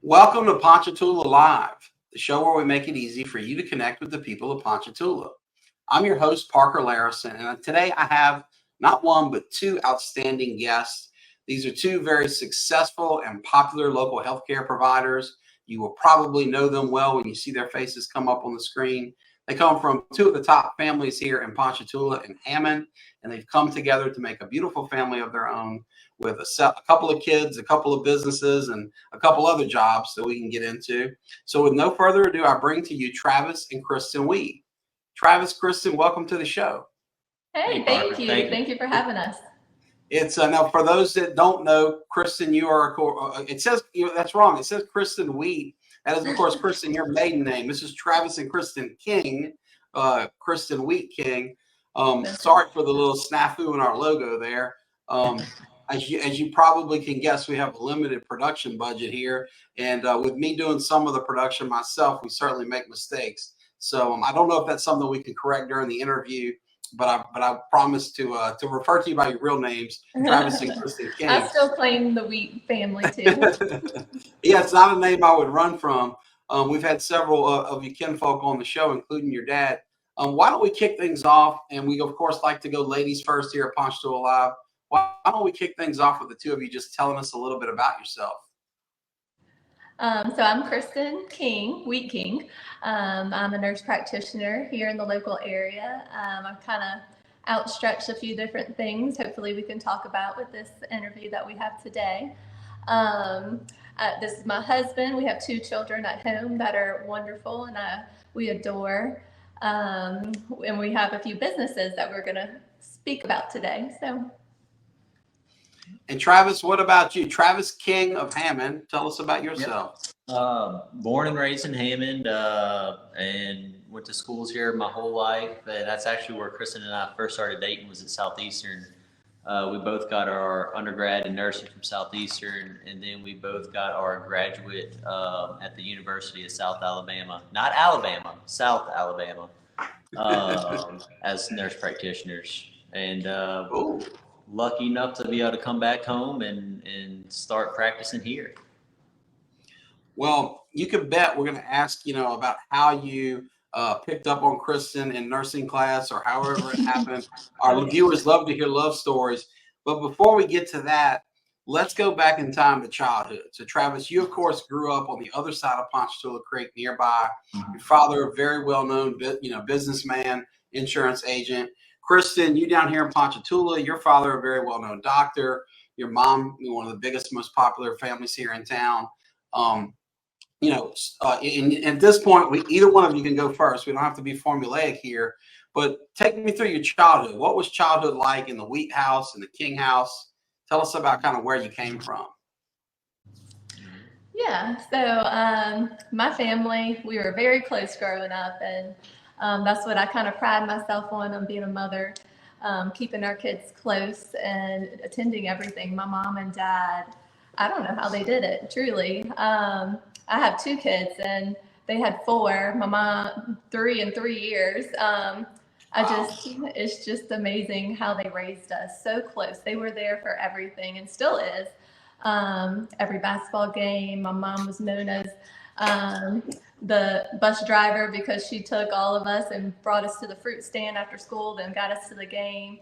Welcome to Ponchatoula Live, the show where we make it easy for you to connect with the people of Ponchatoula. I'm your host, Parker Layrisson, and today I have not one, but two outstanding guests. These are two very successful and popular local healthcare providers. You will probably know them well when you see their faces come up on the screen. They come from two of the top families here in Ponchatoula and Hammond, and they've come together to make a beautiful family of their own with a couple of kids, a couple of businesses, and a couple other jobs that we can get into. So with no further ado, I bring to you Travis and Kristen Weed. Travis, Kristen, welcome to the show. Hey, thank you. Thank you for having us. It's now for those that don't know, Kristen, you are it says that's wrong. It says Kristen Weed. That is, of course, Kristen, your maiden name. This is Travis and Kristen King, Kristen Wheat King. Sorry for the little snafu in our logo there. As you probably can guess, we have a limited production budget here. And with me doing some of the production myself, we certainly make mistakes. So I don't know if that's something we can correct during the interview, but I promise to refer to you by your real names, Travis and Kristen King. I still claim the Wheat family too. Yeah, it's not a name I would run from. We've had several of you kinfolk on the show, including your dad. Why don't we kick things off? And we, of course, like to go ladies first here at Ponchatoula Live. Why don't we kick things off with the two of you just telling us a little bit about yourself? So I'm Kristen King, Wheat King. I'm a nurse practitioner here in the local area. I've kind of outstretched a few different things. Hopefully we can talk about with this interview that we have today. This is my husband. We have two children at home that are wonderful and we adore. And we have a few businesses that we're going to speak about today. And Travis, what about you? Travis King of Hammond. Tell us about yourself. Born and raised in Hammond, and went to schools here my whole life. And that's actually where Kristen and I first started dating, was at Southeastern. We both got our undergrad in nursing from Southeastern, and then we both got our graduate at the University of South Alabama. Not Alabama, South Alabama, as nurse practitioners. And lucky enough to be able to come back home and start practicing here. Well, you can bet we're going to ask, about how you picked up on Kristen in nursing class or however it happened. Our viewers love to hear love stories. But before we get to that, let's go back in time to childhood. So, Travis, you, of course, grew up on the other side of Ponchatoula Creek nearby. Your father, a very well-known, businessman, insurance agent. Kristen, you down here in Ponchatoula, your father, a very well-known doctor. Your mom, one of the biggest, most popular families here in town. At this point, either one of you can go first. We don't have to be formulaic here, but take me through your childhood. What was childhood like in the Wheat house and the King house? Tell us about kind of where you came from. Yeah, so my family, we were very close growing up, and that's what I kind of pride myself on being a mother, keeping our kids close and attending everything. My mom and dad, I don't know how they did it, truly. I have two kids and they had four. My mom, 3 in 3 years. It's just amazing how they raised us so close. They were there for everything and still is. Every basketball game, my mom was known as the bus driver because she took all of us and brought us to the fruit stand after school, then got us to the game.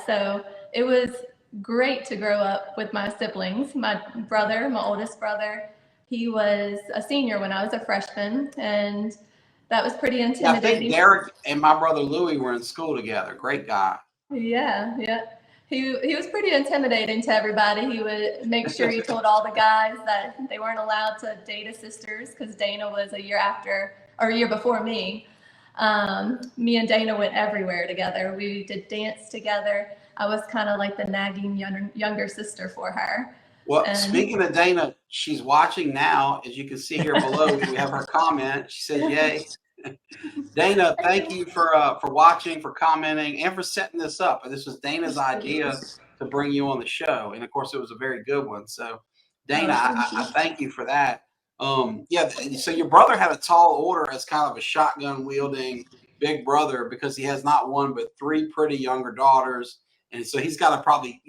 So it was great to grow up with my siblings. My brother, my oldest brother, he was a senior when I was a freshman, and that was pretty intimidating. I think Derek and my brother Louie were in school together. Great guy. Yeah. He was pretty intimidating to everybody. He would make sure he told all the guys that they weren't allowed to date his sisters because Dana was a year before me. Me and Dana went everywhere together. We did dance together. I was kind of like the nagging younger sister for her. Well, speaking of Dana, she's watching now. As you can see here below, we have her comment. She says, "Yay." Dana, thank you for watching, for commenting, and for setting this up. This was Dana's idea to bring you on the show, and of course, it was a very good one. So, Dana, I thank you for that. So your brother had a tall order as kind of a shotgun wielding big brother because he has not one but 3 pretty younger daughters, and so he's got to probably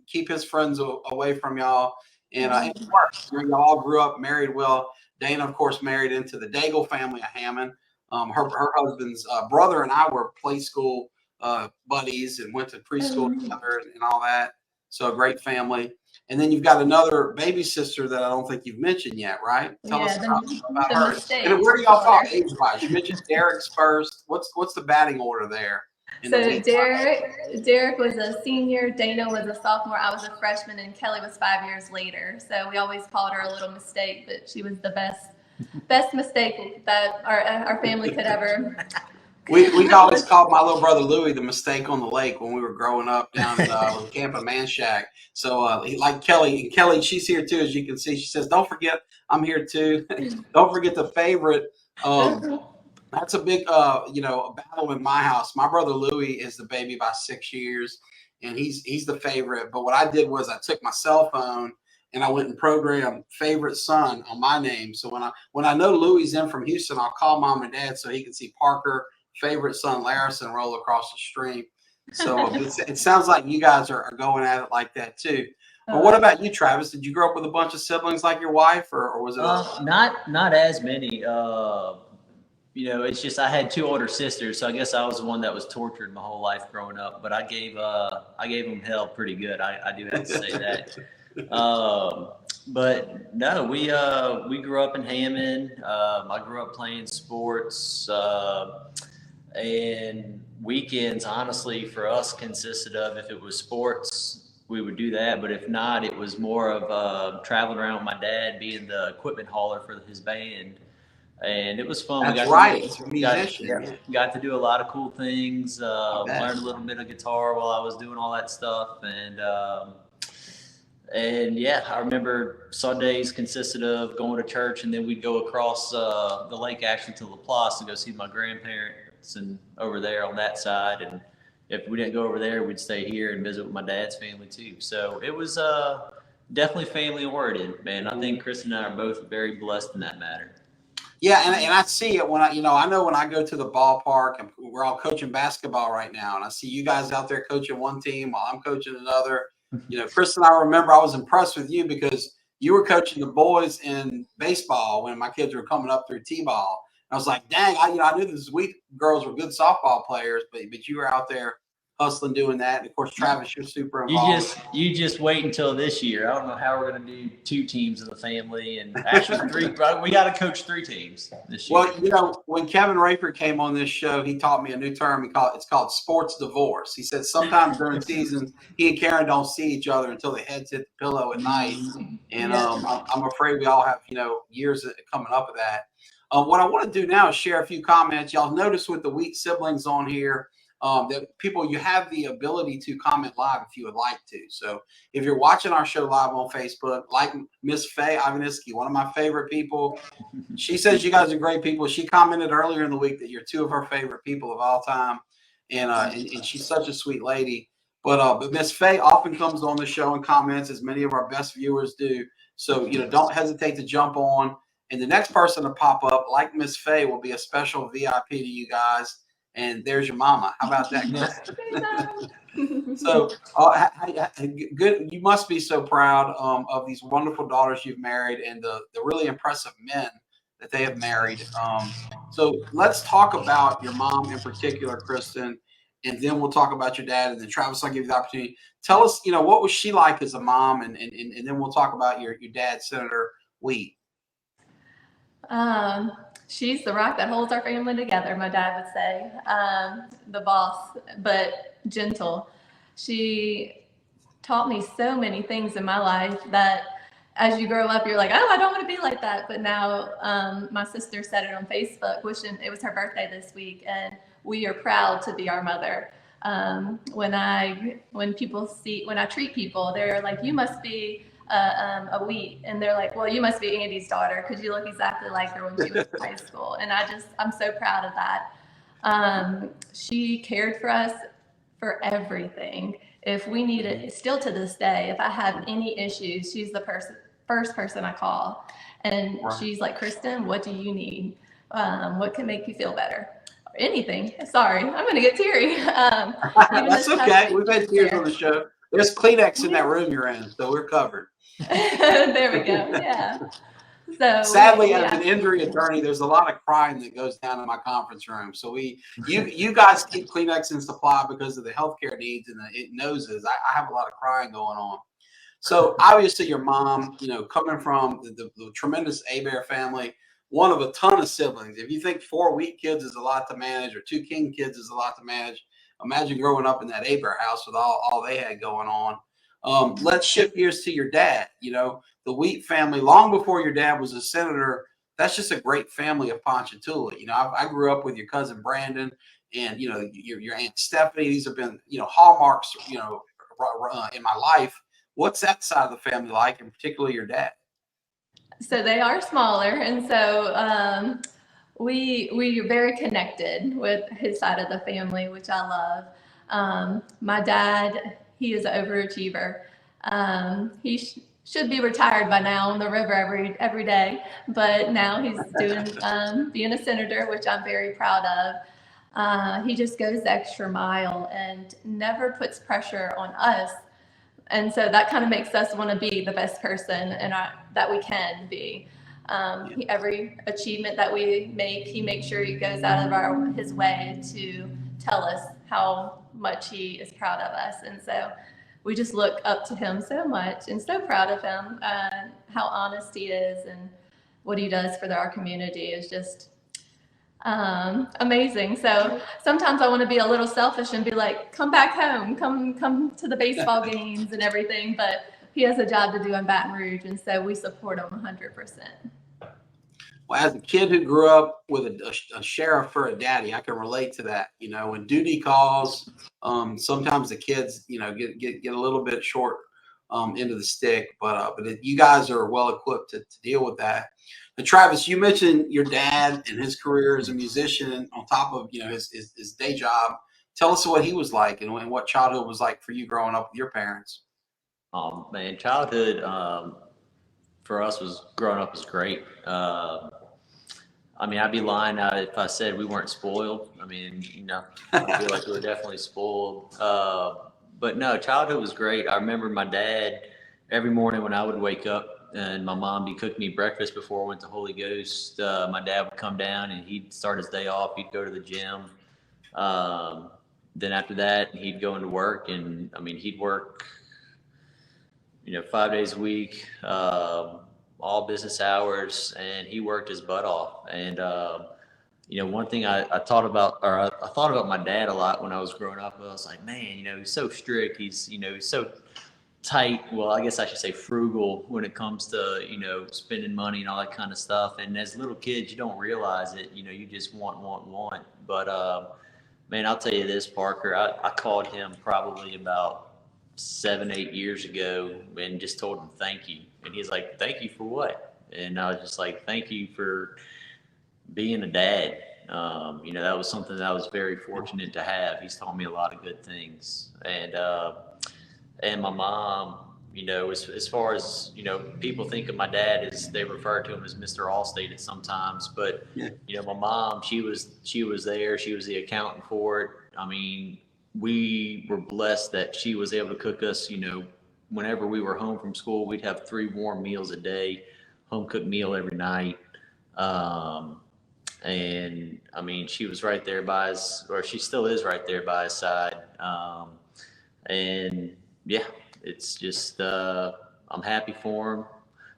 keep his friends away from y'all. And it works. You all grew up married. Well, Dana, of course, married into the Daigle family of Hammond. Her husband's brother and I were play school buddies and went to preschool together and all that. So a great family. And then you've got another baby sister that I don't think you've mentioned yet, right? Tell us about her. And where do y'all fall age-wise? You mentioned Derek's first. What's the batting order there? So Derek was a senior, Dana was a sophomore, I was a freshman, and Kelly was 5 years later. So we always called her a little mistake, but she was the best mistake that our family could ever. We always called my little brother Louie the mistake on the lake when we were growing up down in Camp of Manchac. So like Kelly, she's here too, as you can see. She says, "Don't forget, I'm here too. Don't forget the favorite." That's a big battle in my house. My brother Louie is the baby by 6 years, and he's the favorite. But what I did was I took my cell phone and I went and programmed favorite son on my name. So when I know Louie's in from Houston, I'll call mom and dad so he can see Parker favorite son Layrisson roll across the stream. So it sounds like you guys are going at it like that too. But what about you, Travis? Did you grow up with a bunch of siblings like your wife, or was it not as many? It's just I had 2 older sisters, so I guess I was the one that was tortured my whole life growing up. But I gave them hell pretty good. I do have to say that. But no, we grew up in Hammond. I grew up playing sports, and weekends, honestly, for us consisted of, if it was sports, we would do that. But if not, it was more of traveling around with my dad, being the equipment hauler for his band. And it was fun. That's right. It's a musician. Got to do a lot of cool things. Learned a little bit of guitar while I was doing all that stuff. And yeah, I remember Sundays consisted of going to church, and then we'd go across the lake actually to LaPlace to go see my grandparents and over there on that side. And if we didn't go over there, we'd stay here and visit with my dad's family too. So it was definitely family oriented, man. I think Kristen and I are both very blessed in that matter. Yeah, and I see it when I know when I go to the ballpark, and we're all coaching basketball right now, and I see you guys out there coaching one team while I'm coaching another. Kristen, I remember I was impressed with you because you were coaching the boys in baseball when my kids were coming up through T-ball. I was like, dang, I knew the sweet girls were good softball players, but you were out there hustling doing that. And of course, Travis, you're super involved. You just wait until this year. I don't know how we're going to do 2 teams in the family, and actually 3. We got to coach 3 teams this year. Well, when Kevin Rayford came on this show, he taught me a new term. It's called sports divorce. He said sometimes during season, he and Karen don't see each other until their heads hit the pillow at night. And I'm afraid we all have years coming up with that. What I want to do now is share a few comments. Y'all notice with the weak siblings on here, that people, you have the ability to comment live if you would like to. So if you're watching our show live on Facebook, like Miss Faye Ivaniski, one of my favorite people, she says you guys are great people. She commented earlier in the week that you're 2 of her favorite people of all time, and she's such a sweet lady. But Miss Faye often comes on the show and comments, as many of our best viewers do. So don't hesitate to jump on. And the next person to pop up, like Miss Faye, will be a special VIP to you guys. And there's your mama. How about that? So good. You must be so proud of these wonderful daughters you've married and the really impressive men that they have married. So let's talk about your mom in particular, Kristen, and then we'll talk about your dad. And then Travis, I'll give you the opportunity. Tell us, what was she like as a mom? And then we'll talk about your dad, Senator Wheat. She's the rock that holds our family together, my dad would say. The boss, but gentle. She taught me so many things in my life that as you grow up, you're like, oh, I don't want to be like that. But now my sister said it on Facebook, wishing it was her birthday this week, and we are proud to be our mother. When I treat people, they're like, you must be a Wheat, and they're like, well, you must be Andy's daughter because you look exactly like her when she was in high school. And I'm so proud of that. She cared for us for everything. If we needed, still to this day, if I have any issues, she's the first person I call, and she's like, Kristen, what do you need? What can make you feel better? Anything. Sorry, I'm gonna get teary. That's okay. We've had tears on the show. There's Kleenex in that room you're in, so we're covered. There we go. Yeah. So Sadly, as an injury attorney, there's a lot of crime that goes down in my conference room. So you guys keep Kleenex in supply because of the healthcare needs and it noses. I have a lot of crying going on. So obviously your mom, coming from the tremendous Abear family, one of a ton of siblings. If you think 4 weak kids is a lot to manage or 2 king kids is a lot to manage, imagine growing up in that Abear house with all they had going on. Let's shift gears to your dad. The Wheat family, long before your dad was a senator, that's just a great family of Ponchatoula. I grew up with your cousin Brandon and, your Aunt Stephanie. These have been, hallmarks, in my life. What's that side of the family like, and particularly your dad? So they are smaller, and so we are very connected with his side of the family, which I love. My dad, he is an overachiever. He should be retired by now on the river every day, but now he's doing being a senator, which I'm very proud of. He just goes the extra mile and never puts pressure on us. And so that kind of makes us want to be the best person that we can be. Every achievement that we make, he makes sure he goes out of his way to tell us how much he is proud of us. And so we just look up to him so much and so proud of him. How honest he is and what he does for our community is just amazing. So sometimes I want to be a little selfish and be like, come back home, come to the baseball games and everything. But he has a job to do in Baton Rouge, and so we support him 100%. Well, as a kid who grew up with a sheriff for a daddy, I can relate to that. When duty calls, sometimes the kids, get a little bit short into the stick, but you guys are well equipped to deal with that. And Travis, you mentioned your dad and his career as a musician on top of his day job. Tell us what he was like and what childhood was like for you growing up with your parents. Man, childhood for us growing up was great. I'd be lying out if I said we weren't spoiled. I feel like we were definitely spoiled. But no, childhood was great. I remember my dad every morning when I would wake up and my mom would be cooking me breakfast before I went to Holy Ghost. My dad would come down and he'd start his day off. He'd go to the gym. Then after that, he'd go into work, and he'd work, 5 days a week, all business hours, and he worked his butt off. And one thing I thought about my dad a lot when I was growing up. I was like, man, he's so strict. He's so tight. Well, I guess I should say frugal when it comes to spending money and all that kind of stuff. And as little kids, you don't realize it. You just want. But man, I'll tell you this, Parker. I called him probably about 7-8 years ago and just told him thank you. And he's like, thank you for what? And I was just like, thank you for being a dad. That was something that I was very fortunate to have. He's taught me a lot of good things. And my mom, as far as, people think of my dad as they refer to him as Mr. Allstate at sometimes, but, my mom, she was there. She was the accountant for it. We were blessed that she was able to cook us, whenever we were home from school, we'd have 3 warm meals a day, home cooked meal every night. And she was right there by his, or she still is right there by his side. And yeah, it's just, I'm happy for them.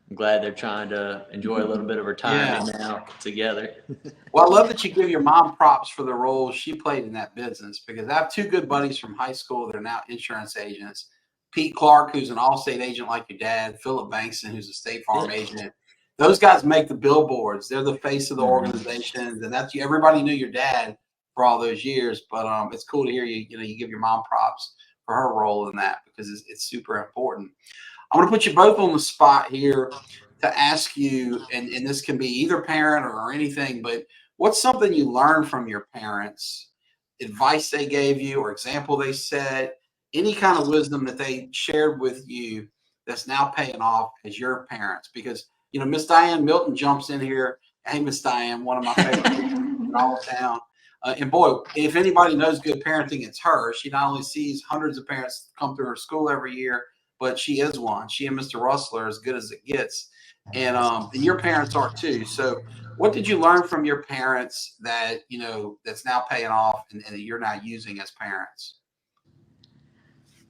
I'm glad they're trying to enjoy a little bit of retirement now together. Well, I love that you give your mom props for the role she played in that business, because I have 2 good buddies from high school that are now insurance agents. Pete Clark, who's an Allstate agent like your dad, Philip Bankson, who's a State Farm agent. Those guys make the billboards. They're the face of the organizations, and everybody knew your dad for all those years. But it's cool to hear you give your mom props for her role in that, because it's super important. I'm going to put you both on the spot here to ask you, and this can be either parent or anything, but what's something you learned from your parents, advice they gave you or example they set, any kind of wisdom that they shared with you that's now paying off as your parents? Because, Miss Diane Milton jumps in here. Hey, Miss Diane, one of my favorite people in all of town. And boy, if anybody knows good parenting, it's her. She not only sees hundreds of parents come through her school every year, but she is one. She and Mr. Russell are as good as it gets. And your parents are too. So what did you learn from your parents that, that's now paying off and that you're now using as parents?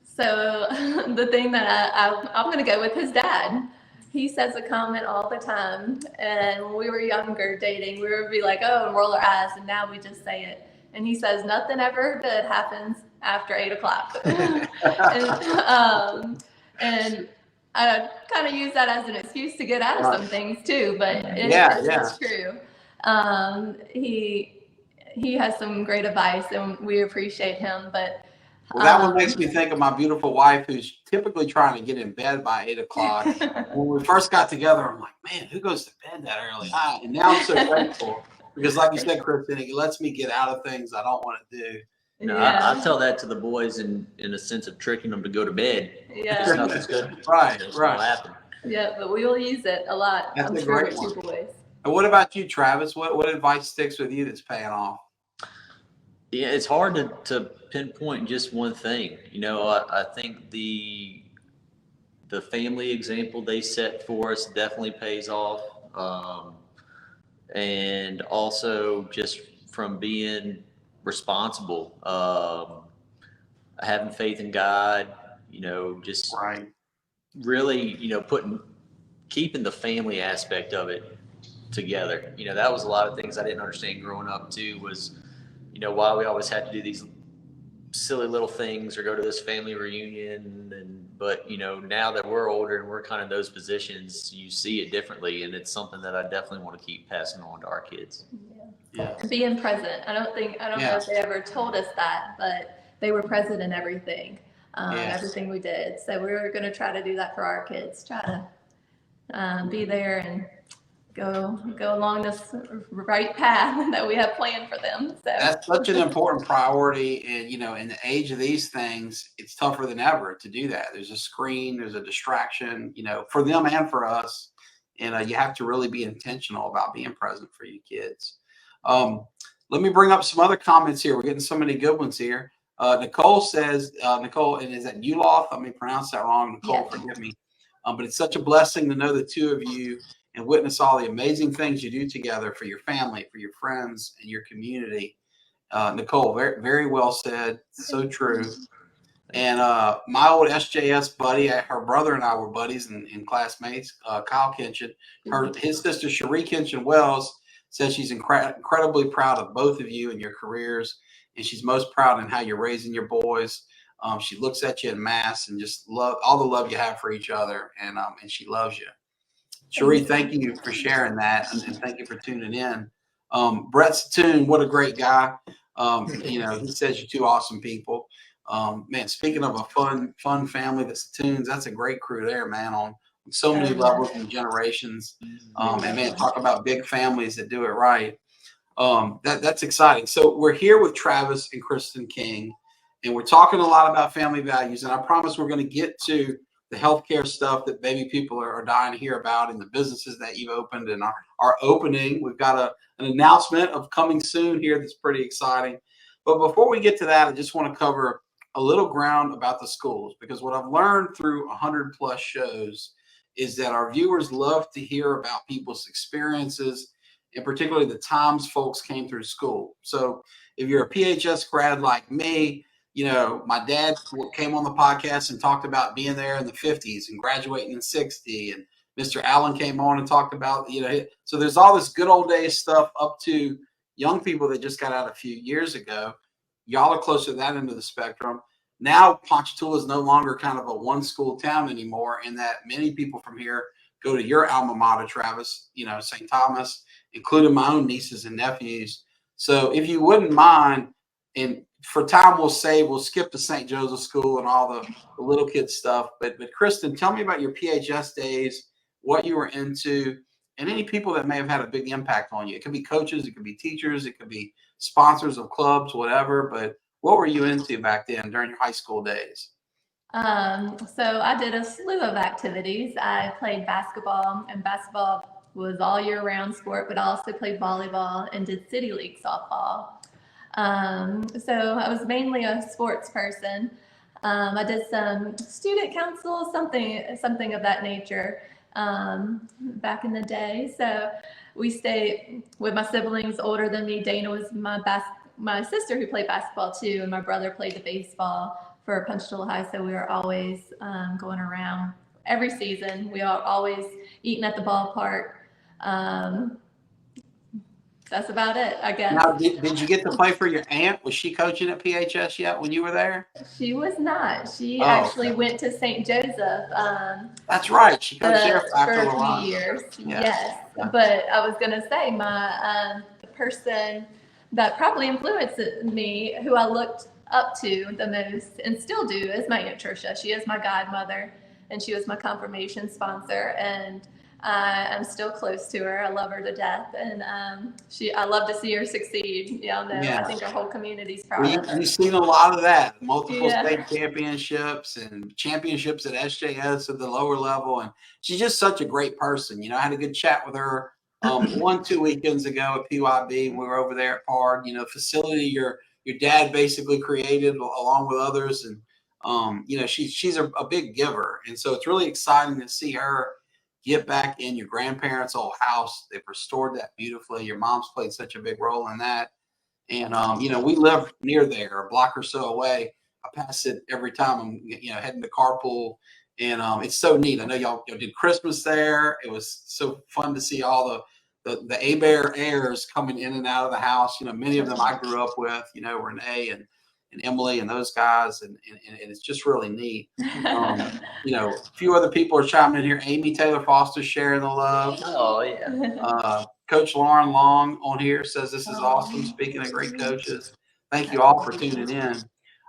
So the thing that I'm going to go with his dad. He says a comment all the time. And when we were younger dating, we would be like, oh, and roll our eyes. And now we just say it. And he says, nothing ever good happens after 8 o'clock. And I kind of use that as an excuse to get out of some things too, but it's true. He has some great advice and we appreciate him, but well, that one makes me think of my beautiful wife, who's typically trying to get in bed by 8 o'clock. When we first got together, I'm like, man, who goes to bed that early? And now I'm so grateful because, like you said, Kristen, it lets me get out of things I don't want to do. No, I tell that to the boys in a sense of tricking them to go to bed. Yeah, nothing's good. Right. Happen. Yeah, but we will use it a lot. That's I'm a sure great with one. 2 boys. And what about you, Travis? What advice sticks with you that's paying off? Yeah, it's hard to pinpoint just one thing. I think the family example they set for us definitely pays off. And also just from being responsible, having faith in God, just right. really, keeping the family aspect of it together. That was a lot of things I didn't understand growing up too, was, why we always had to do these silly little things or go to this family reunion. But now that we're older and we're kind of in those positions, you see it differently. And it's something that I definitely want to keep passing on to our kids. Yeah. Being present. I don't know if they ever told us that, but they were present in everything, everything we did. So we were going to try to do that for our kids, try to be there and go along this right path that we have planned for them. So that's such an important priority. And, in the age of these things, it's tougher than ever to do that. There's a screen, there's a distraction, for them and for us. And you have to really be intentional about being present for your kids. Let me bring up some other comments here. We're getting so many good ones here. Nicole says, and is that Uloth? I may pronounce that wrong. Nicole, forgive me. But it's such a blessing to know the two of you and witness all the amazing things you do together for your family, for your friends, and your community. Nicole, very, very well said. So true. And my old SJS buddy, her brother and I were buddies and classmates, Kyle Kinchin. His sister, Cherie Kinchin-Wells, says she's incredibly proud of both of you and your careers. And she's most proud in how you're raising your boys. She looks at you in mass and just love all the love you have for each other. And she loves you. Cherie, thank you for sharing that, and thank you for tuning in. Brett Satoon, what a great guy. He says you're two awesome people. Man, speaking of a fun family, the Satoons, that's a great crew there, man, on so many levels and generations. And man, talk about big families that do it right. That's exciting. So we're here with Travis and Kristen King, and we're talking a lot about family values. And I promise we're going to get to the healthcare stuff that maybe people are dying to hear about, and the businesses that you've opened and are opening. We've got an announcement of coming soon here that's pretty exciting. But before we get to that, I just want to cover a little ground about the schools, because what I've learned through 100 plus shows is that our viewers love to hear about people's experiences, and particularly the times folks came through school. So if you're a PHS grad like me, my dad came on the podcast and talked about being there in the 50s and graduating in 60. And Mr. Allen came on and talked about, so there's all this good old days stuff up to young people that just got out a few years ago. Y'all are closer to that end of the spectrum. Now, Ponchatoula is no longer kind of a one school town anymore, in that many people from here go to your alma mater, Travis, St. Thomas, including my own nieces and nephews. So if you wouldn't mind, and for time we'll skip the St. Joseph School and all the little kid stuff. But Kristen, tell me about your PHS days, what you were into, and any people that may have had a big impact on you. It could be coaches, it could be teachers, it could be sponsors of clubs, whatever. But what were you into back then during your high school days? So I did a slew of activities. I played basketball, and basketball was all year round sport, but I also played volleyball and did city league softball. So I was mainly a sports person. I did some student council, something of that nature, back in the day. So we stayed with my siblings older than me. Dana was my sister who played basketball too, and my brother played the baseball for Ponchatoula High. So we were always going around every season. We are always eating at the ballpark. Um, that's about it, I guess. Now, did you get to play for your aunt? Was she coaching at PHS yet when you were there? She was not. She Oh, actually okay. went to St. Joseph That's right. She coached there for after a a while. few years. Yeah. Yes. Yeah. But I was going to say, the person that probably influenced me, who I looked up to the most and still do, is my Aunt Tricia. She is my godmother, and she was my confirmation sponsor. And I'm still close to her. I love her to death, and I love to see her succeed. Y'all know, Yeah. I think our whole community's proud Well, of her. you've seen a lot of that, multiple Yeah. state championships and championships at SJS at the lower level. And she's just such a great person. I had a good chat with her 2 weekends ago at PYB. We were over there at PARG, facility your dad basically created along with others. And, she's a big giver. And so it's really exciting to see her get back in your grandparents' old house. They've restored that beautifully. Your mom's played such a big role in that. And, we live near there, a block or so away. I pass it every time I'm, heading to carpool. And it's so neat. I know y'all did Christmas there. It was so fun to see all the A-Bear heirs coming in and out of the house. Many of them I grew up with, Renee and Emily and those guys. And it's just really neat. A few other people are chiming in here. Amy Taylor Foster sharing the love. Oh, yeah. Coach Lauren Long on here says this is awesome. Speaking of great coaches, thank you all for tuning in.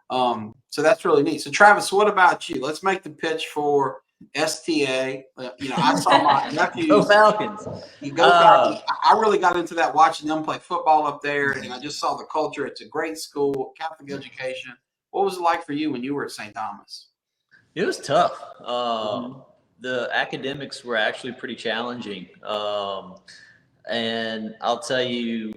So that's really neat. So Travis, what about you? Let's make the pitch for STA. I saw my nephews. Go Falcons. I really got into that watching them play football up there, and I just saw the culture. It's a great school, Catholic education. What was it like for you when you were at St. Thomas? It was tough. The academics were actually pretty challenging. And I'll tell you,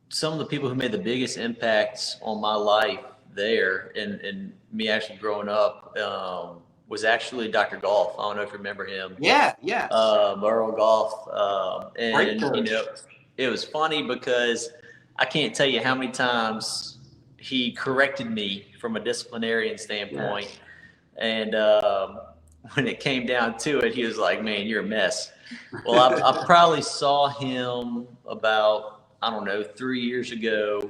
some of the people who made the biggest impacts on my life there and me actually growing up was actually Dr. Golf. I don't know if you remember him. Yeah. Burrow Golf. Great coach. It was funny because I can't tell you how many times he corrected me from a disciplinarian standpoint. Yeah. And when it came down to it, he was like, "Man, you're a mess." Well, I probably saw him about, 3 years ago,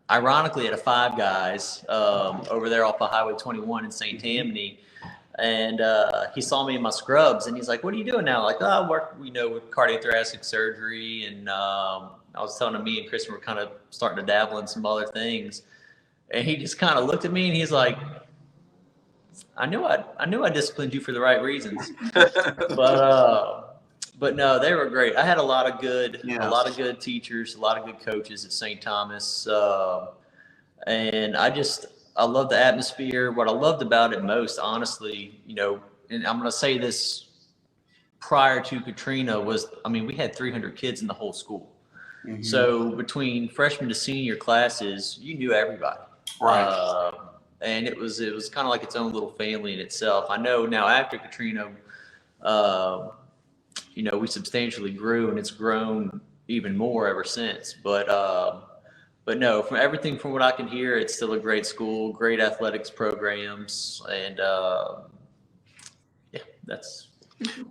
ironically at a Five Guys over there off of Highway 21 in St. Tammany. And he saw me in my scrubs, and he's like, "What are you doing now?" Like, "Oh, I work, with cardiothoracic surgery." And I was telling him me and Kristen were kind of starting to dabble in some other things. And he just kind of looked at me, and he's like, I knew I disciplined you for the right reasons." But no, they were great. I had a lot of good teachers, a lot of good coaches at St. Thomas. And I love the atmosphere. What I loved about it most, honestly, and I'm going to say this prior to Katrina, was, we had 300 kids in the whole school. Mm-hmm. So between freshman to senior classes, you knew everybody. Right. And it was kind of like its own little family in itself. I know now after Katrina, we substantially grew, and it's grown even more ever since. But no, from everything from what I can hear, it's still a great school, great athletics programs, and that's.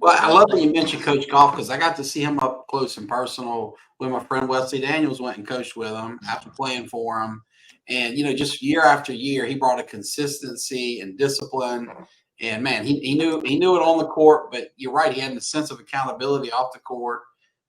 Well, I love that you mentioned Coach Golf, because I got to see him up close and personal when my friend Wesley Daniels went and coached with him after playing for him. And, just year after year, he brought a consistency and discipline. And, man, he knew it on the court. But you're right, he had a sense of accountability off the court.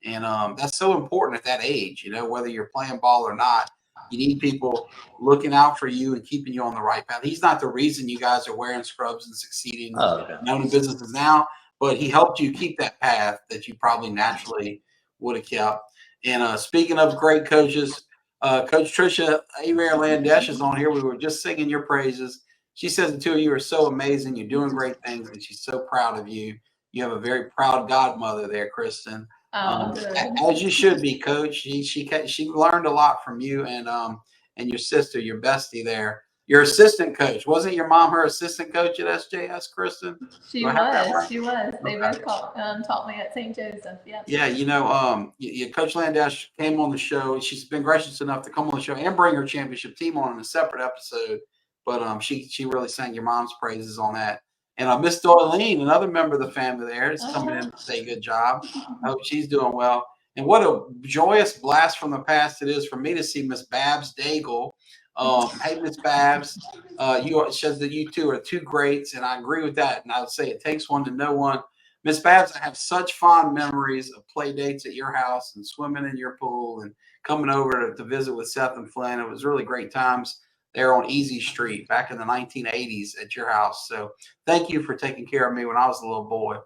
And that's so important at that age, whether you're playing ball or not. You need people looking out for you and keeping you on the right path. He's not the reason you guys are wearing scrubs and succeeding in owning businesses now, but he helped you keep that path that you probably naturally would have kept. And speaking of great coaches, Coach Tricia Aver-Landesh is on here. We were just singing your praises. She says the two of you are so amazing. You're doing great things, and she's so proud of you. You have a very proud godmother there, Kristen. Oh, good. As you should be, Coach. She learned a lot from you and your sister, your bestie there. Your assistant coach. Wasn't your mom her assistant coach at SJS, Kristen? She Do I have that was. right? She was. They Okay. both taught me at St. Joseph. Yep. Yeah, Coach Landash came on the show. She's been gracious enough to come on the show and bring her championship team on in a separate episode. But she really sang your mom's praises on that. And Miss Doylene, another member of the family there, is coming in to say good job. I hope she's doing well. And what a joyous blast from the past it is for me to see Miss Babs Daigle. Hey, Miss Babs, says that you two are two greats, and I agree with that. And I would say it takes one to know one. Miss Babs, I have such fond memories of play dates at your house and swimming in your pool and coming over to visit with Seth and Flynn. It was really great times there on Easy Street back in the 1980s at your house. So thank you for taking care of me when I was a little boy.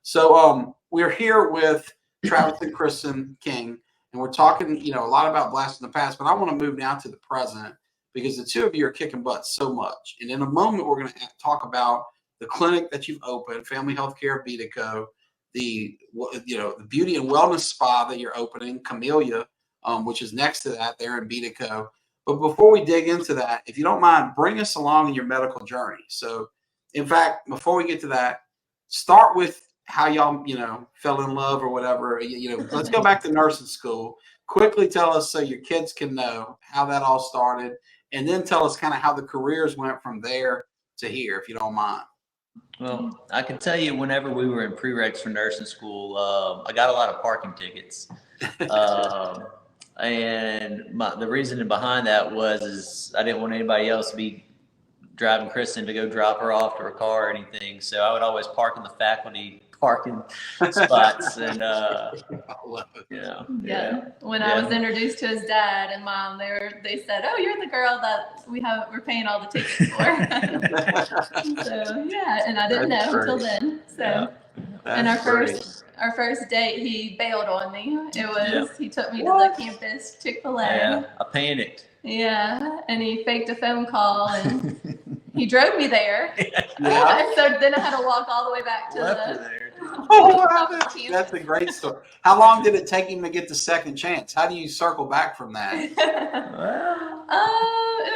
So we're here with Travis and Kristen King, and we're talking, a lot about blast in the past, but I want to move now to the present because the two of you are kicking butt so much. And in a moment, we're going to talk about the clinic that you've opened, Family Healthcare of Bedico, the beauty and wellness spa that you're opening, Camellia, which is next to that there in Bedico. But before we dig into that, if you don't mind, bring us along in your medical journey. So, in fact, before we get to that, start with how y'all, fell in love or whatever. Let's go back to nursing school. Quickly tell us so your kids can know how that all started, and then tell us kind of how the careers went from there to here, if you don't mind. Well, I can tell you whenever we were in prereqs for nursing school, I got a lot of parking tickets. And the reasoning behind that is I didn't want anybody else to be driving Kristen to go drop her off to her car or anything. So I would always park in the faculty parking spots. And, When I was introduced to his dad and mom, they said, "Oh, you're the girl that we're paying all the tickets for." So, yeah. And I didn't know until then. So, and our first date, he bailed on me. He took me to the campus Chick-fil-A. Yeah, I panicked. Yeah, and he faked a phone call and he drove me there. Yeah. And so then I had to walk all the way back to That's a great story. How long did it take him to get the second chance? How do you circle back from that? It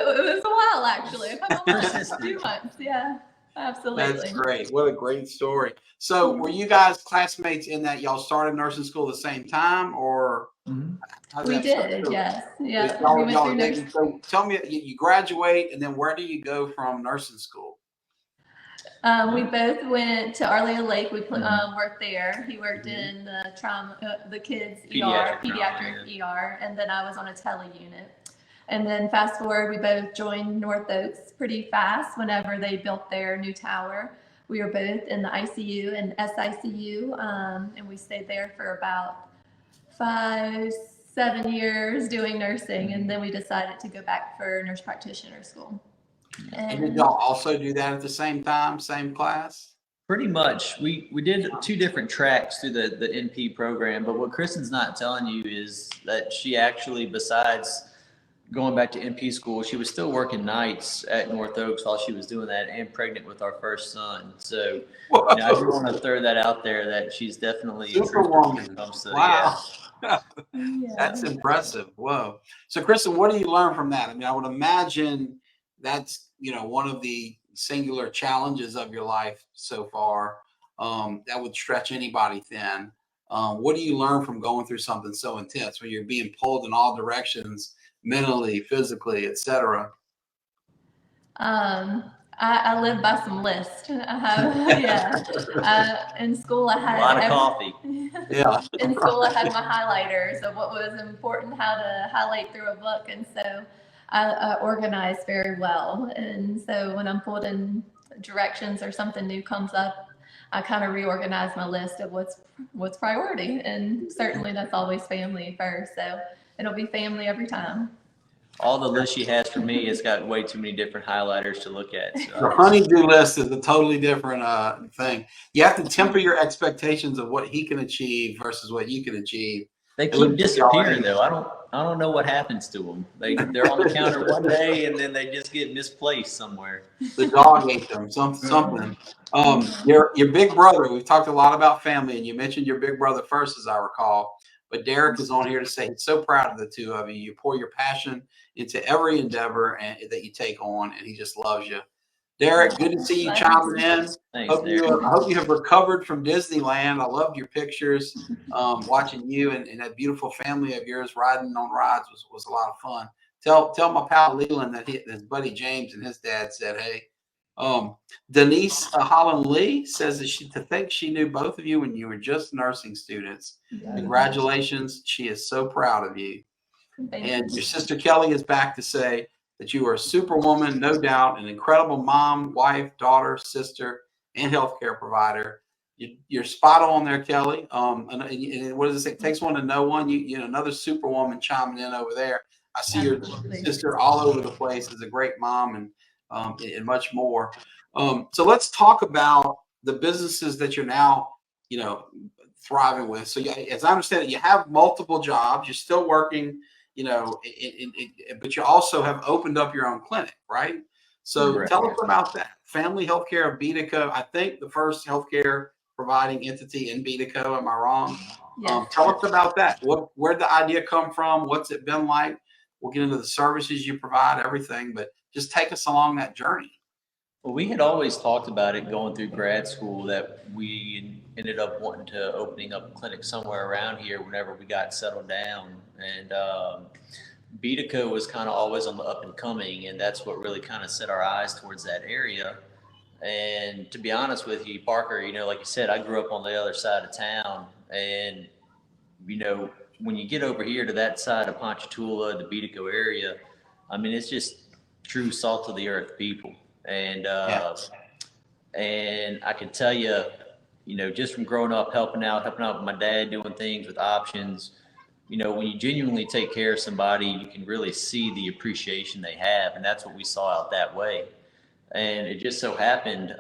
was a while actually. Almost 2 months. Yeah. Absolutely. That's great. What a great story. So were you guys classmates in that y'all started nursing school at the same time, or? We did, yes. Yeah. So tell me, you graduate, and then where do you go from nursing school? We both went to Arlea Lake. We worked there. He worked in the trauma, the kids pediatric ER, and then I was on a tele unit. And then fast forward, we both joined North Oaks pretty fast whenever they built their new tower. We were both in the ICU and SICU, and we stayed there for about 5-7 years doing nursing, and then we decided to go back for nurse practitioner school. And did y'all also do that at the same time, same class? Pretty much. We did 2 different tracks through the NP program, but what Kristen's not telling you is that she actually, besides going back to NP school, she was still working nights at North Oaks while she was doing that, and pregnant with our first son. So I just want to throw that out there that she's definitely Superwoman. Wow. That's impressive. Whoa. So Kristen, what do you learn from that? I mean, I would imagine that's, one of the singular challenges of your life so far. That would stretch anybody thin. What do you learn from going through something so intense when you're being pulled in all directions, mentally, physically, etc.? I live by some lists. In school I had a lot of coffee. Yeah. In school I had my highlighters of what was important, how to highlight through a book, and so I organize very well. And so when I'm pulled in directions or something new comes up, I kind of reorganize my list of what's priority. And certainly that's always family first. So it'll be family every time. All the list she has for me has got way too many different highlighters to look at. So the honey-do list is a totally different thing. You have to temper your expectations of what he can achieve versus what you can achieve. They It looks keep like y'all disappearing though. I don't know what happens to them. They're on the counter one day and then they just get misplaced somewhere. The dog ate them, something. Your big brother, we've talked a lot about family, and you mentioned your big brother first, as I recall. But Derek is on here to say he's so proud of the two of you. You pour your passion into every endeavor that you take on, and he just loves you. Derek, good to see you chiming in. Thanks, Derek. I hope you have recovered from Disneyland. I loved your pictures. Watching you and that beautiful family of yours riding on rides was a lot of fun. Tell my pal Leland that his buddy James and his dad said, hey. Denise Holland Lee says that to think she knew both of you when you were just nursing students. Congratulations. She is so proud of you. And your sister Kelly is back to say that you are a superwoman, no doubt, an incredible mom, wife, daughter, sister, and healthcare provider. You're spot on there, Kelly. And what does it say? It takes one to know one. You know, another superwoman chiming in over there. I see your sister all over the place as a great mom and much more. So let's talk about the businesses that you're now, thriving with. So as I understand it, you have multiple jobs. You're still working, but you also have opened up your own clinic, right? So Correct. Tell us about that. Family Healthcare of Bedico. I think the first healthcare providing entity in Bedico. Am I wrong? Yes. Tell us about that. Where'd the idea come from? What's it been like? We'll get into the services you provide, everything, but just take us along that journey. Well, we had always talked about it going through grad school that we ended up wanting to opening up a clinic somewhere around here whenever we got settled down. And Bedico was kind of always on the up and coming, and that's what really kind of set our eyes towards that area. And to be honest with you, Parker, like you said, I grew up on the other side of town, and when you get over here to that side of Ponchatoula, the Bedico area, I mean, it's just true salt of the earth people. And and I can tell you, just from growing up, helping out with my dad, doing things with options, when you genuinely take care of somebody, you can really see the appreciation they have. And that's what we saw out that way. And it just so happened,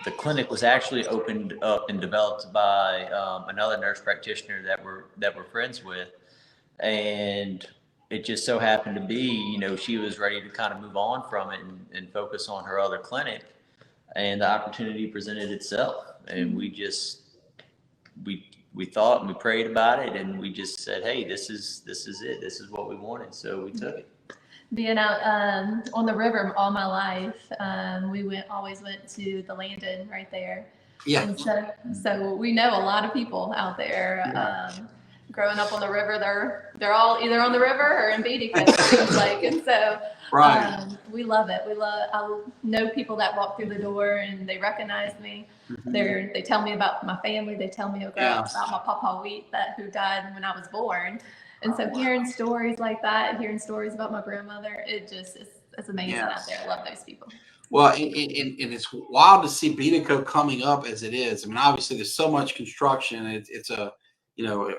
the clinic was actually opened up and developed by another nurse practitioner that we're friends with. And it just so happened to be, she was ready to kind of move on from it and focus on her other clinic. And the opportunity presented itself. And we thought and we prayed about it, and we just said, hey, this is it. This is what we wanted. So we took it. Being out on the river all my life, we always went to the Landon right there. Yeah. And so we know a lot of people out there. Yeah. Growing up on the river, they're all either on the river or in Bedico, it seems like. And so Right. we love it. I know people that walk through the door and they recognize me. Mhm. They tell me about my family. They tell me about my Papa Wheat who died when I was born. And so hearing stories like that, hearing stories about my grandmother, it's amazing out there. I love those people. Well, and it's wild to see Bedico coming up as it is. I mean, obviously there's so much construction. It's a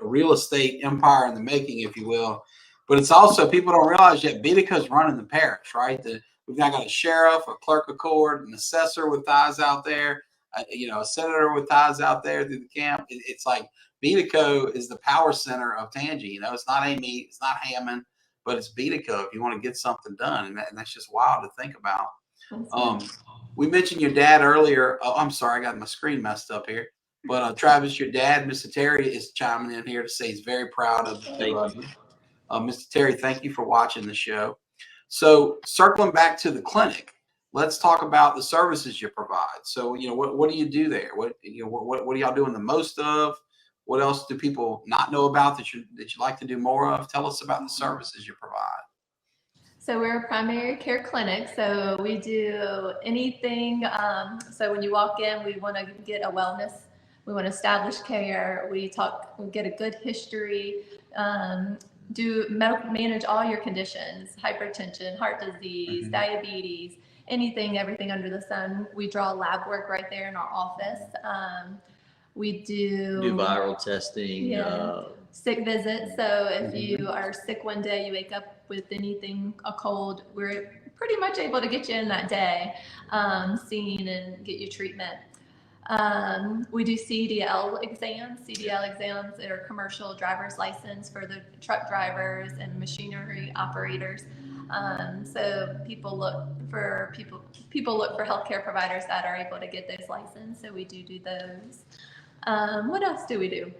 real estate empire in the making, if you will. But it's also, people don't realize yet, Bedico's running the parish, right? We've now got a sheriff, a clerk of court, an assessor with ties out there, a senator with ties out there through the camp. It's like Bedico is the power center of Tangi. It's not Amy, it's not Hammond, but it's Bedico if you want to get something done. And that's just wild to think about. We mentioned your dad earlier. Oh, I'm sorry, I got my screen messed up here. But Travis, your dad, Mr. Terry, is chiming in here to say he's very proud of you. Mr. Terry, thank you for watching the show. So circling back to the clinic, let's talk about the services you provide. So, what do you do there? What are y'all doing the most of? What else do people not know about that you like to do more of? Tell us about the services you provide. So we're a primary care clinic. So we do anything. So when you walk in, we want to get a wellness. We want to establish care. We get a good history. Manage all your conditions: hypertension, heart disease, diabetes, everything under the sun. We draw lab work right there in our office. We do viral testing. Sick visits. So if you are sick one day, you wake up with a cold, we're pretty much able to get you in that day, seen and get you treatment. We do CDL exams. CDL exams are commercial driver's license for the truck drivers and machinery operators. So people look for healthcare providers that are able to get those licenses. So we do those. What else do we do?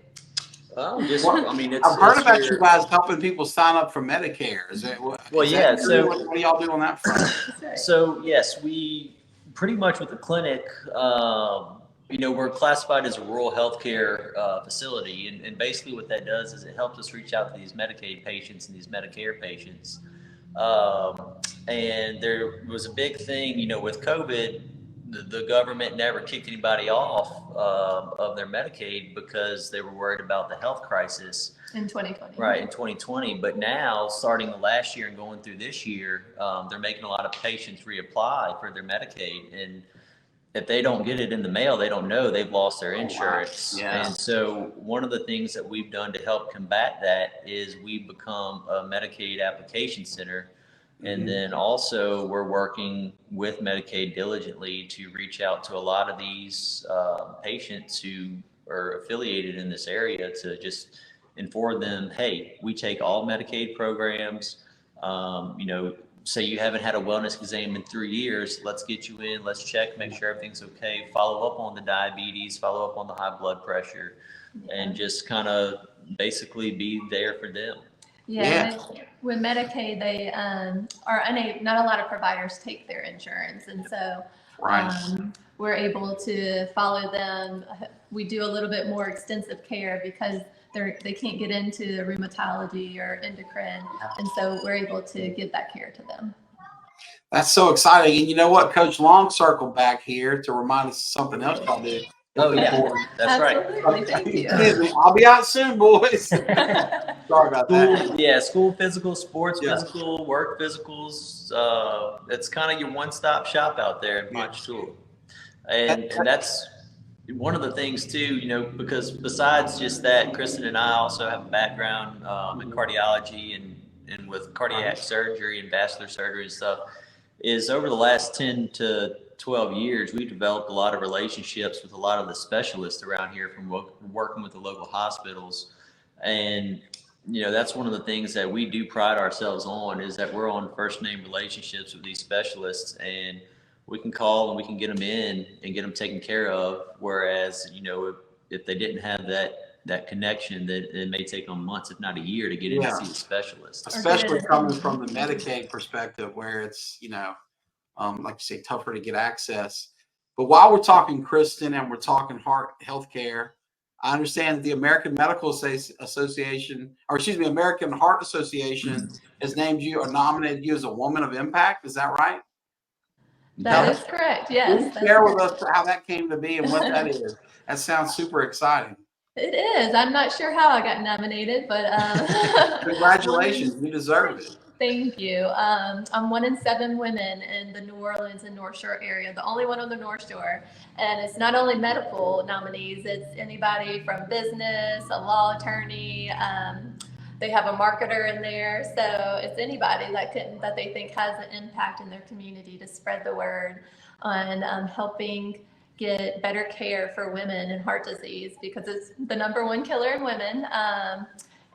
I mean, I've heard about you guys helping people sign up for Medicare. Is that what? Well, is yeah. that So what do y'all do on that front? Right. So yes, we pretty much with the clinic, we're classified as a rural healthcare facility, and basically what that does is it helps us reach out to these Medicaid patients and these Medicare patients. And there was a big thing, with COVID, the government never kicked anybody off of their Medicaid because they were worried about the health crisis. In 2020. Right, in 2020. But now, starting the last year and going through this year, they're making a lot of patients reapply for their Medicaid. And if they don't get it in the mail, they don't know they've lost their insurance. Wow. Yeah. And so one of the things that we've done to help combat that is we've become a Medicaid application center. And then also we're working with Medicaid diligently to reach out to a lot of these patients who are affiliated in this area to just inform them, hey, we take all Medicaid programs. Say you haven't had a wellness exam in 3 years, let's get you in, let's check, make sure everything's okay, follow up on the diabetes, follow up on the high blood pressure, and just kind of basically be there for them. Yeah. With Medicaid, they are unable, not a lot of providers take their insurance. And so we're able to follow them. We do a little bit more extensive care because they can't get into rheumatology or endocrine. And so we're able to give that care to them. That's so exciting. And you know what? Coach Long circled back here to remind us of something else y'all do. Oh, yeah. That's Absolutely. right. Thank you. Excuse me. I'll be out soon, boys. Sorry about that. Yeah, school physical, sports physical, work physicals. It's kind of your one-stop shop out there in Ponchatoula. And that's one of the things too, because besides just that, Kristen and I also have a background in cardiology and with cardiac surgery and vascular surgery and stuff, is over the last 10 to 12 years, we've developed a lot of relationships with a lot of the specialists around here from working with the local hospitals. And, that's one of the things that we do pride ourselves on is that we're on first name relationships with these specialists, and we can call and we can get them in and get them taken care of. Whereas, if they didn't have that connection, that it may take them months, if not a year, to get in to see the specialist. Especially coming from the Medicaid perspective, where it's, like you say, tougher to get access. But while we're talking Kristen and we're talking healthcare, I understand that the American Association, American Heart Association has named you or nominated you as a woman of impact. Is that right? That is correct. Yes. Share with us how that came to be and what that is. That sounds super exciting. It is. I'm not sure how I got nominated, but congratulations. You deserve it. Thank you. I'm 1 in 7 women in the New Orleans and North Shore area, the only one on the North Shore. And it's not only medical nominees, it's anybody from business, a law attorney. They have a marketer in there. So it's anybody that they think has an impact in their community to spread the word on helping get better care for women and heart disease, because it's the #1 killer in women.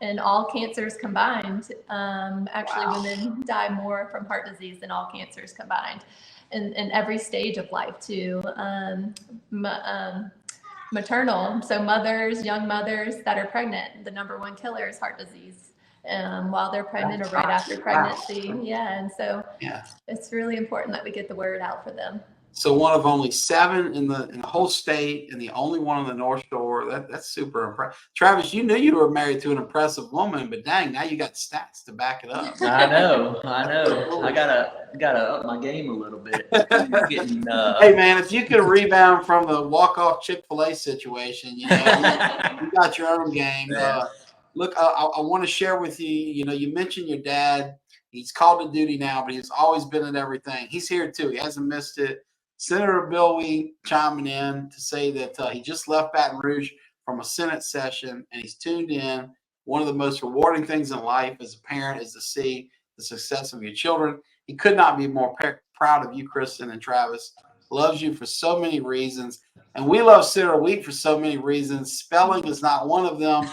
And all cancers combined. Actually, women die more from heart disease than all cancers combined, in every stage of life too. Maternal, so young mothers that are pregnant, the #1 killer is heart disease while they're pregnant or right after pregnancy. And so it's really important that we get the word out for them. So one of only 7 in the whole state, and the only one on the North Shore. That's super impressive. Travis, you knew you were married to an impressive woman, but dang, now you got stats to back it up. I know. I gotta up my game a little bit. Hey man, if you could rebound from the walk-off Chick-fil-A situation, you got your own game. Look, I want to share with you. You mentioned your dad. He's called to duty now, but he's always been at everything. He's here too. He hasn't missed it. Senator Bill Wee chiming in to say that he just left Baton Rouge from a Senate session and he's tuned in. One of the most rewarding things in life as a parent is to see the success of your children. He could not be more proud of you, Kristen and Travis. Loves you for so many reasons. And we love Senator Wheat for so many reasons. Spelling is not one of them.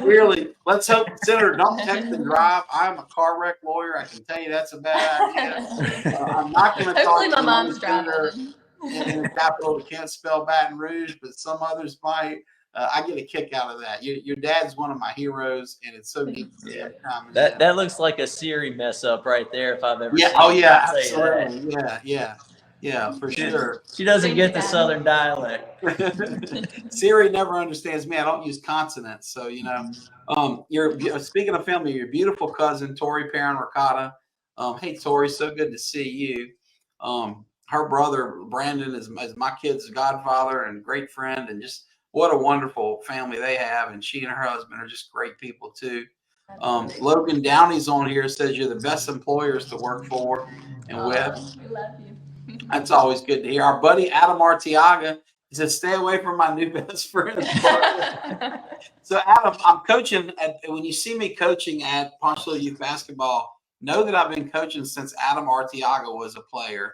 Really, let's hope, Senator, don't text and drive. I'm a car wreck lawyer. I can tell you that's a bad idea. I'm not going to Hopefully talk my to mom's senator driving. in the capital that can't spell Baton Rouge, but some others might. I get a kick out of that. Your dad's one of my heroes, and it's so neat to see him come. That looks like a Siri mess up right there if I've ever Yeah. seen Oh it. yeah. I'll tell you that. Absolutely. Yeah. For sure. She doesn't Thank get you, the Dad. Southern dialect. Siri never understands me. I don't use consonants, so You're speaking of family. Your beautiful cousin Tori Perrin Ricotta. Hey Tori, so good to see you. Her brother Brandon is my kid's godfather and great friend, and just what a wonderful family they have. And she and her husband are just great people too. Logan Downey's on here, says you're the best employers to work for and with. We love you. That's always good to hear. Our buddy Adam Artiaga, he said, stay away from my new best friend. So Adam, I'm coaching when you see me coaching at Ponchatoula Youth Basketball, know that I've been coaching since Adam Artiaga was a player.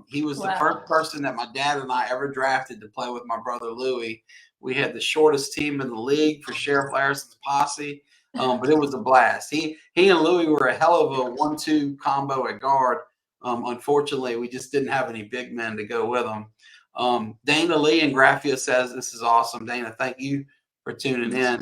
He was the first person that my dad and I ever drafted to play with my brother Louie. We had the shortest team in the league for Sheriff Larison's posse, but it was a blast. He and Louie were a hell of a 1-2 combo at guard. Unfortunately, we just didn't have any big men to go with them. Dana Lee in Graphia says, this is awesome. Dana, thank you for tuning in.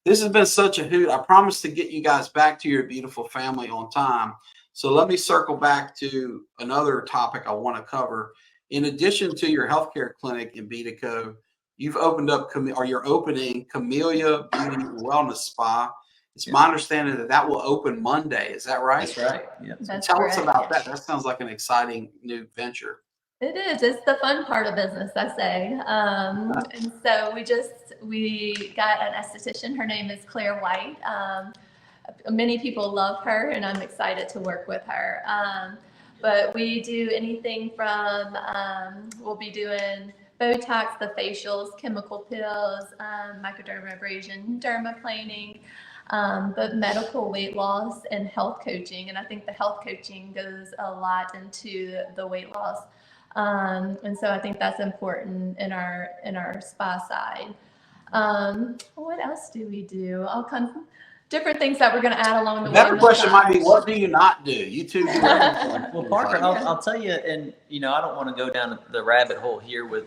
This has been such a hoot. I promise to get you guys back to your beautiful family on time. So let me circle back to another topic I want to cover. In addition to your healthcare clinic in Bedico, you've opened up, or you're opening Camellia Beauty and Wellness Spa. It's my understanding that will open Monday. Is that right? That's right. Yeah. Tell us about that. That sounds like an exciting new venture. It is. It's the fun part of business, I say. And so we got an esthetician. Her name is Claire White. Many people love her, and I'm excited to work with her. But we do anything from, we'll be doing Botox, the facials, chemical pills, microdermabrasion, dermaplaning, but medical weight loss and health coaching. And I think the health coaching goes a lot into the weight loss. And so I think that's important in our spa side. What else do we do? All kinds of different things that we're going to add along the way. Better question might be, what do you not do? You two do everything. Well, Parker, I'll tell you, and I don't want to go down the rabbit hole here with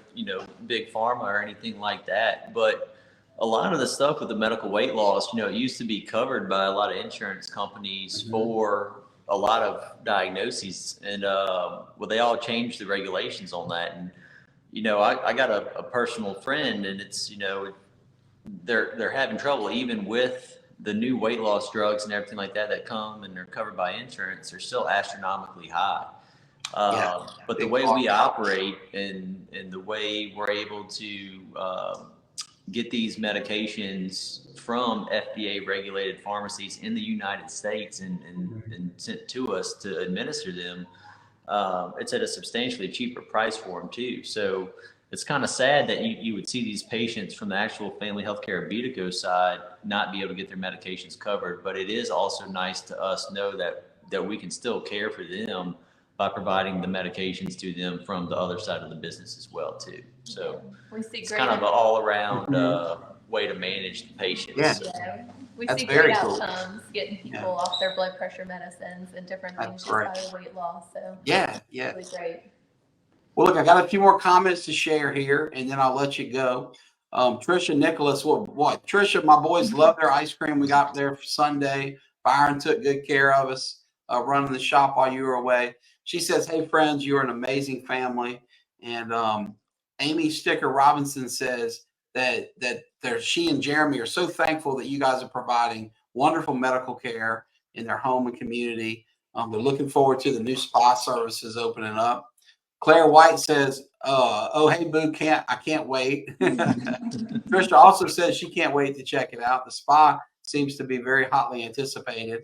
big pharma or anything like that, but a lot of the stuff with the medical weight loss, it used to be covered by a lot of insurance companies for a lot of diagnoses, and they all changed the regulations on that. And I got a personal friend, and it's they're having trouble even with the new weight loss drugs and everything like that come and they're covered by insurance. They're still astronomically high. But the way we operate and the way we're able to get these medications from FDA regulated pharmacies in the United States and sent to us to administer them, it's at a substantially cheaper price for them too. So it's kind of sad that you would see these patients from the actual Family Healthcare of Bedico side not be able to get their medications covered, but it is also nice to us know that we can still care for them by providing the medications to them from the other side of the business as well too. So it's kind of an all-around way to manage the patients. Yeah. We That's see very great cool. outcomes, getting people off their blood pressure medicines and different things just by weight loss. So yeah. Really great. Well, look, I got a few more comments to share here, and then I'll let you go. Trisha Nicholas, what? Trisha, my boys love their ice cream. We got there for Sunday. Byron took good care of us running the shop while you were away. She says, hey, friends, you're an amazing family. And Amy Sticker Robinson says that she and Jeremy are so thankful that you guys are providing wonderful medical care in their home and community. They're looking forward to the new spa services opening up. Claire White says, oh, hey, boo, I can't wait. Trisha also says she can't wait to check it out. The spa seems to be very hotly anticipated.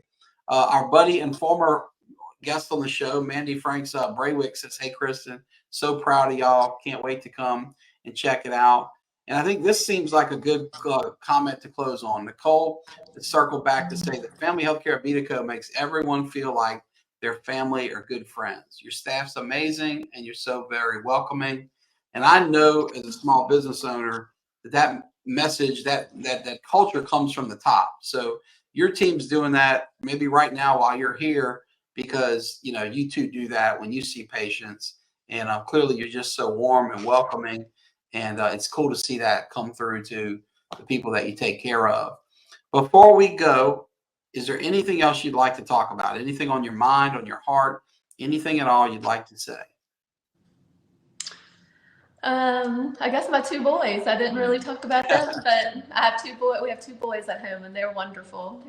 Our buddy and former guest on the show, Mandy Franks Braywick, says, hey, Kristen, so proud of y'all. Can't wait to come and check it out. And I think this seems like a good comment to close on. Nicole, to circle back to say that Family Healthcare of Bedico makes everyone feel like their family or good friends. Your staff's amazing, and you're so very welcoming. And I know as a small business owner that message, that culture comes from the top. So your team's doing that maybe right now while you're here because, you two do that when you see patients. And clearly you're just so warm and welcoming. And it's cool to see that come through to the people that you take care of. Before we go, is there anything else you'd like to talk about? Anything on your mind, on your heart, anything at all you'd like to say? I guess my two boys. I didn't really talk about them, but I have two boys. We have two boys at home, and they're wonderful.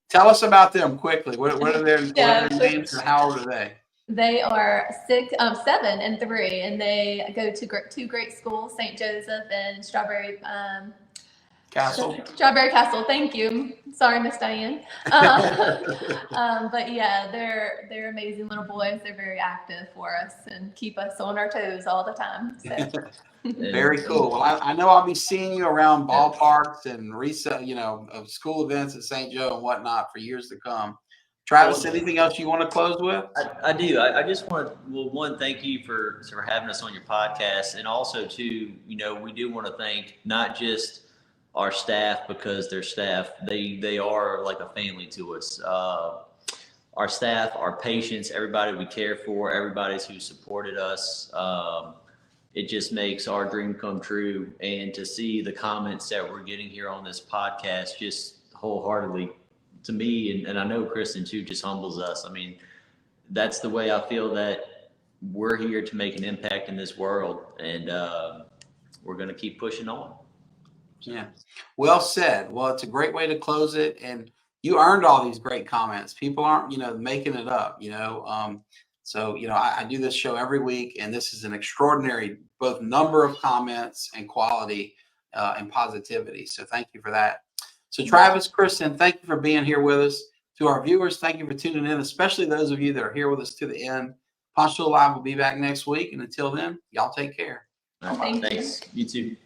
Tell us about them quickly. What are their names and how old are they? They are 7 and 3, and they go to two great schools, St. Joseph and Strawberry Castle. Thank you. Sorry, Miss Diane. But yeah, they're amazing little boys. They're very active for us and keep us on our toes all the time. So. Very cool. Well, I know I'll be seeing you around ballparks and of school events at St. Joe and whatnot for years to come. Travis, anything else you want to close with? I do. I just want to, one, thank you for having us on your podcast. And also, too, we do want to thank not just our staff, because their staff, they are like a family to us. Our staff, our patients, everybody we care for, everybody who supported us. It just makes our dream come true. And to see the comments that we're getting here on this podcast, just wholeheartedly, to me, and I know Kristen too, just humbles us. I mean, that's the way I feel that we're here to make an impact in this world, and we're going to keep pushing on. Yeah. Well said. Well, it's a great way to close it. And you earned all these great comments. People aren't, making it up, So, I do this show every week, and this is an extraordinary both number of comments and quality and positivity. So thank you for that. So Travis, Kristen, thank you for being here with us. To our viewers, thank you for tuning in, especially those of you that are here with us to the end. Ponchatoula Live will be back next week. And until then, y'all take care. Thanks. You too.